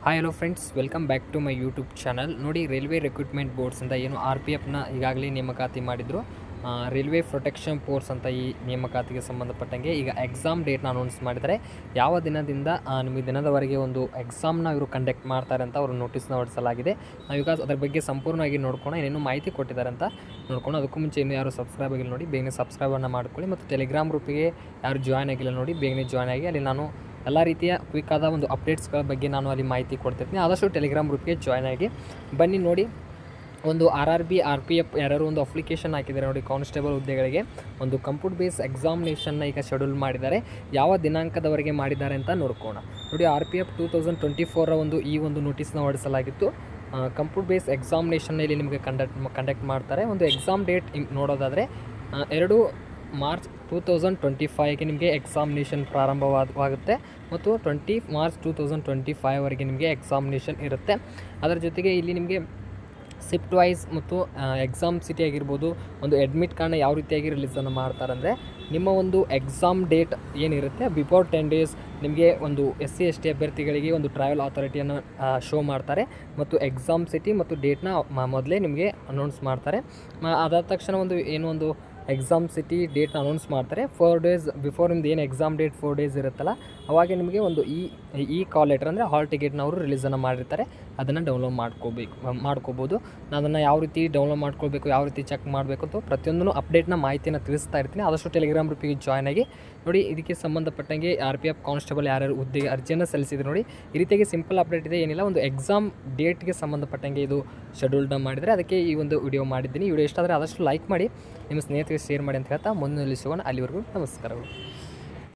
Hi hello friends, welcome back to my YouTube channel. ನೋಡಿ, railway recruitment boards ಅಂತ ಏನು RPFನ ಈಗಾಗಲೇ ನೇಮಕಾತಿ ಮಾಡಿದರು. ರೈಲ್ವೆ ಪ್ರೊಟೆಕ್ಷನ್ ಫೋರ್ಸ್ ಅಂತ ಈ ನೇಮಕಾತಿಗೆ ಸಂಬಂಧಪಟ್ಟಂಗೆ ಈಗ ಎಕ್ಸಾಮ್ ಡೇಟ್ನ ಅನೌನ್ಸ್ ಮಾಡಿದ್ದಾರೆ. ಯಾವ ದಿನದಿಂದ ನಿಮಗೆ ದಿನದವರೆಗೆ ಒಂದು ಎಕ್ಸಾಮ್ನ ಇವರು ಕಂಡಕ್ಟ್ ಮಾಡ್ತಾರೆ ಅಂತ ಅವರು ನೋಟಿಸ್ನ ಹೊರಡಿಸಲಾಗಿದೆ. ನಾವೀಗ ಅದರ ಬಗ್ಗೆ ಸಂಪೂರ್ಣವಾಗಿ ನೋಡ್ಕೊಂಡು ಏನೇನು ಮಾಹಿತಿ ಕೊಟ್ಟಿದ್ದಾರೆ ಅಂತ ನೋಡ್ಕೊಂಡು, ಅದಕ್ಕೂ ಮುಂಚೆ ಇನ್ನೂ ಯಾರು ಸಬ್ಸ್ಕ್ರೈಬ್ ಆಗಿಲ್ಲ ನೋಡಿ, ಬೇಗನೆ ಸಬ್ಸ್ಕ್ರೈಬನ್ನು ಮಾಡ್ಕೊಳ್ಳಿ. ಮತ್ತು ಟೆಲಿಗ್ರಾಮ್ ಗ್ರೂಪಿಗೆ ಯಾರು ಜಾಯ್ನ್ ಆಗಿಲ್ಲ ನೋಡಿ, ಬೇಗನೆ ಜಾಯ್ನ್ ಆಗಿ. ಅಲ್ಲಿ ನಾನು ಎಲ್ಲ ರೀತಿಯ ಕ್ವಿಕ್ ಆದ ಒಂದು ಅಪ್ಡೇಟ್ಸ್ಗಳ ಬಗ್ಗೆ ನಾನು ಅಲ್ಲಿ ಮಾಹಿತಿ ಕೊಡ್ತಿರ್ತೀನಿ. ಆದಷ್ಟು ಟೆಲಿಗ್ರಾಮ್ ಗ್ರೂಪ್ಗೆ ಜಾಯ್ನ್ ಆಗಿ ಬನ್ನಿ. ನೋಡಿ, ಒಂದು RRB RPF ಯಾರು ಒಂದು ಅಪ್ಲಿಕೇಶನ್ ಹಾಕಿದ್ದಾರೆ ನೋಡಿ, ಕಾನ್ಸ್ಟೇಬಲ್ ಹುದ್ದೆಗಳಿಗೆ ಒಂದು ಕಂಪ್ಯೂಟರ್ ಬೇಸ್ ಎಕ್ಸಾಮಿನೇಷನ್ನ ಈಗ ಶೆಡ್ಯೂಲ್ ಮಾಡಿದ್ದಾರೆ. ಯಾವ ದಿನಾಂಕದವರೆಗೆ ಮಾಡಿದ್ದಾರೆ ಅಂತ ನೋಡ್ಕೋಣ. ನೋಡಿ, RPF 2024 ಒಂದು ಈ ಒಂದು ನೋಟಿಸ್ನ ಹೊರಡಿಸಲಾಗಿತ್ತು. ಕಂಪ್ಯೂಟರ್ ಬೇಸ್ ಎಕ್ಸಾಮಿನೇಷನ್ನ ಇಲ್ಲಿ ನಿಮಗೆ ಕಂಡಕ್ಟ್ ಮಾಡ್ತಾರೆ. ಒಂದು ಎಕ್ಸಾಮ್ ಡೇಟ್ ನೋಡೋದಾದರೆ 2 ಮಾರ್ಚ್ 2025ಗೆ ನಿಮಗೆ ಎಕ್ಸಾಮಿನೇಷನ್ ಪ್ರಾರಂಭವಾಗುತ್ತೆ ಮತ್ತು 20 ಮಾರ್ಚ್ 2025ವರೆಗೆ ನಿಮಗೆ ಎಕ್ಸಾಮಿನೇಷನ್ ಇರುತ್ತೆ. ಅದರ ಜೊತೆಗೆ ಇಲ್ಲಿ ನಿಮಗೆ ಶಿಫ್ಟ್ ವೈಸ್ ಮತ್ತು ಎಕ್ಸಾಮ್ ಸಿಟಿ ಆಗಿರ್ಬೋದು, ಒಂದು ಅಡ್ಮಿಟ್ ಕಾರ್ಡ್ನ ಯಾವ ರೀತಿಯಾಗಿ ರಿಲೀಸನ್ನು ಮಾಡ್ತಾರೆ ಅಂದರೆ, ನಿಮ್ಮ ಒಂದು ಎಕ್ಸಾಮ್ ಡೇಟ್ ಏನಿರುತ್ತೆ ಬಿಫೋರ್ 10 ಡೇಸ್ ನಿಮಗೆ ಒಂದು SC ST ಅಭ್ಯರ್ಥಿಗಳಿಗೆ ಒಂದು ಟ್ರಾವೆಲ್ ಅಥಾರಿಟಿಯನ್ನು ಶೋ ಮಾಡ್ತಾರೆ ಮತ್ತು ಎಕ್ಸಾಮ್ ಸಿಟಿ ಮತ್ತು ಡೇಟ್ನ ಮೊದಲೇ ನಿಮಗೆ ಅನೌನ್ಸ್ ಮಾಡ್ತಾರೆ. ಅದಾದ ತಕ್ಷಣ ಒಂದು ಎಕ್ಸಾಮ್ ಸಿಟಿ ಡೇಟ್ನ ಅನೌನ್ಸ್ ಮಾಡ್ತಾರೆ. 4 ಡೇಸ್ ಬಿಫೋರ್ ನಿಮ್ದು ಏನು ಎಕ್ಸಾಮ್ ಡೇಟ್ 4 ಡೇಸ್ ಇರುತ್ತಲ್ಲ, ಅವಾಗ ನಿಮಗೆ ಒಂದು ಈ ಕಾಲ್ ಲೆಟರ್ ಅಂದರೆ ಹಾಲ್ ಟಿಕೆಟ್ನ ಅವರು ರಿಲೀಸನ್ನು ಮಾಡಿರ್ತಾರೆ. ಅದನ್ನು ಡೌನ್ಲೋಡ್ ಮಾಡ್ಕೋಬೋದು. ನಾನು ಅದನ್ನು ಯಾವ ರೀತಿ ಡೌನ್ಲೋಡ್ ಮಾಡ್ಕೊಳ್ಬೇಕು, ಯಾವ ರೀತಿ ಚೆಕ್ ಮಾಡಬೇಕು ಅಂತ ಪ್ರತಿಯೊಂದೂ ಅಪ್ಡೇಟ್ನ ಮಾಹಿತಿಯನ್ನು ತಿಳಿಸ್ತಾ ಇರ್ತೀನಿ. ಆದಷ್ಟು ಟೆಲಿಗ್ರಾಮ್ ಗ್ರೂಪಿಗೆ ಜಾಯ್ನ್ ಆಗಿ. ನೋಡಿ, ಇದಕ್ಕೆ ಸಂಬಂಧಪಟ್ಟಂಗೆ RPF ಕಾನ್ಸ್ಟೇಬಲ್ ಯಾರ್ಯಾರು ಹುದ್ದೆಗೆ ಅರ್ಜಿಯನ್ನು ಸಲ್ಲಿಸಿದ್ರು ನೋಡಿ, ಈ ರೀತಿಯಾಗಿ ಸಿಂಪಲ್ ಅಪ್ಡೇಟ್ ಇದೆ. ಏನಿಲ್ಲ, ಒಂದು ಎಕ್ಸಾಮ್ ಡೇಟ್ಗೆ ಸಂಬಂಧಪಟ್ಟಂಗೆ ಇದು ಶೆಡ್ಯೂಲ್ನ ಮಾಡಿದರೆ, ಅದಕ್ಕೆ ಈ ಒಂದು ವಿಡಿಯೋ ಮಾಡಿದ್ದೀನಿ. ವಿಡಿಯೋ ಇಷ್ಟ ಆದರೆ ಆದಷ್ಟು ಲೈಕ್ ಮಾಡಿ, ನಿಮ್ಮ ಸ್ನೇಹಿತರಿಗೆ ಶೇರ್ ಮಾಡಿ ಅಂತ ಹೇಳ್ತಾ ಮುಂದೆ ನಿಲ್ಲಿಸೋಣ. ಅಲ್ಲಿವರೆಗೂ ನಮಸ್ಕಾರಗಳು.